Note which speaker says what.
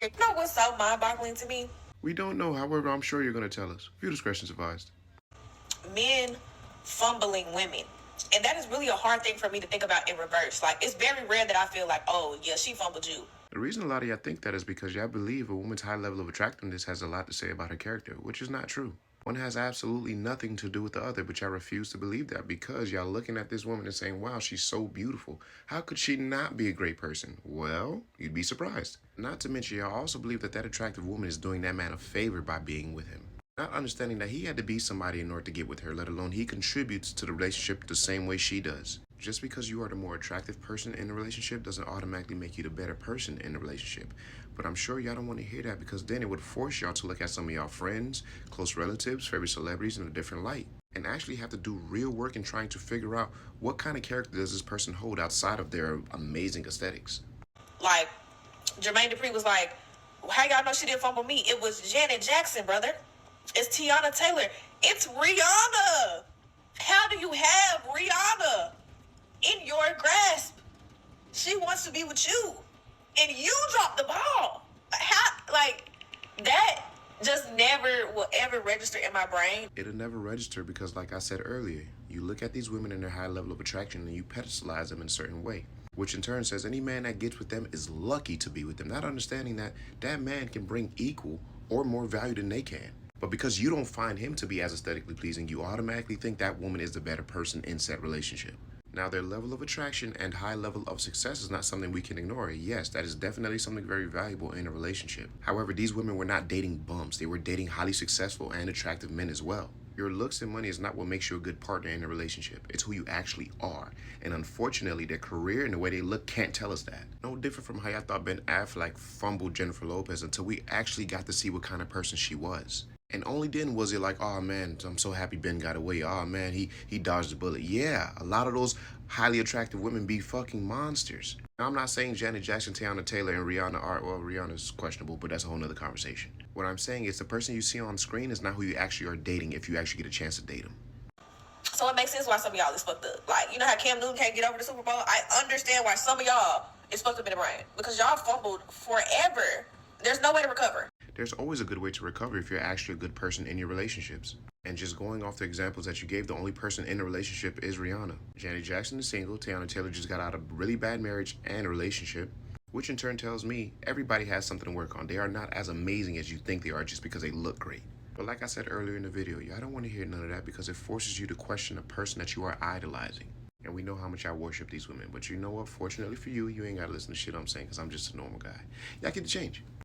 Speaker 1: You know what's so mind-boggling to me?
Speaker 2: We don't know, however, I'm sure you're going to tell us. View discretion advised.
Speaker 1: Men fumbling women. And that is really a hard thing for me to think about in reverse. Like, it's very rare that I feel like, oh, yeah, she fumbled you.
Speaker 2: The reason a lot of y'all think that is because y'all believe a woman's high level of attractiveness has a lot to say about her character, which is not true. One has absolutely nothing to do with the other, but y'all refuse to believe that because y'all looking at this woman and saying, wow, she's so beautiful. How could she not be a great person? Well, you'd be surprised. Not to mention, y'all also believe that that attractive woman is doing that man a favor by being with him. Not understanding that he had to be somebody in order to get with her, let alone he contributes to the relationship the same way she does. Just because you are the more attractive person in the relationship doesn't automatically make you the better person in the relationship. But I'm sure y'all don't want to hear that because then it would force y'all to look at some of y'all friends, close relatives, favorite celebrities in a different light. And actually have to do real work in trying to figure out what kind of character does this person hold outside of their amazing aesthetics.
Speaker 1: Like, Jermaine Dupri was like, how y'all know she didn't fumble me? It was Janet Jackson, brother. It's Tiana Taylor. It's Rihanna. How do you have Rihanna in your grasp? She wants to be with you. And you dropped the ball. How, like, that just never will ever register in my brain.
Speaker 2: It'll never register because, like I said earlier, you look at these women and their high level of attraction and you pedestalize them in a certain way, which in turn says any man that gets with them is lucky to be with them, not understanding that that man can bring equal or more value than they can. But because you don't find him to be as aesthetically pleasing, you automatically think that woman is the better person in said relationship. Now, their level of attraction and high level of success is not something we can ignore. Yes, that is definitely something very valuable in a relationship. However, these women were not dating bumps. They were dating highly successful and attractive men as well. Your looks and money is not what makes you a good partner in a relationship. It's who you actually are. And unfortunately, their career and the way they look can't tell us that. No different from how I thought Ben Affleck fumbled Jennifer Lopez until we actually got to see what kind of person she was. And only then was it like, oh man, I'm so happy Ben got away. Oh man, he dodged the bullet. Yeah, a lot of those highly attractive women be fucking monsters. Now, I'm not saying Janet Jackson, Tiana Taylor, and Rihanna are, well, Rihanna's questionable, but that's a whole nother conversation. What I'm saying is the person you see on screen is not who you actually are dating if you actually get a chance to date them.
Speaker 1: So it makes sense why some of y'all is fucked up. Like, you know how Cam Newton can't get over the Super Bowl? I understand why some of y'all is fucked up in the brain. Because y'all fumbled forever. There's no way to recover.
Speaker 2: There's always a good way to recover if you're actually a good person in your relationships. And just going off the examples that you gave, the only person in a relationship is Rihanna. Janet Jackson is single. Tiana Taylor just got out of a really bad marriage and relationship, which in turn tells me everybody has something to work on. They are not as amazing as you think they are just because they look great. But like I said earlier in the video, y'all don't want to hear none of that because it forces you to question a person that you are idolizing. And we know how much I worship these women. But you know what? Fortunately for you, you ain't got to listen to shit I'm saying because I'm just a normal guy. Y'all get to change.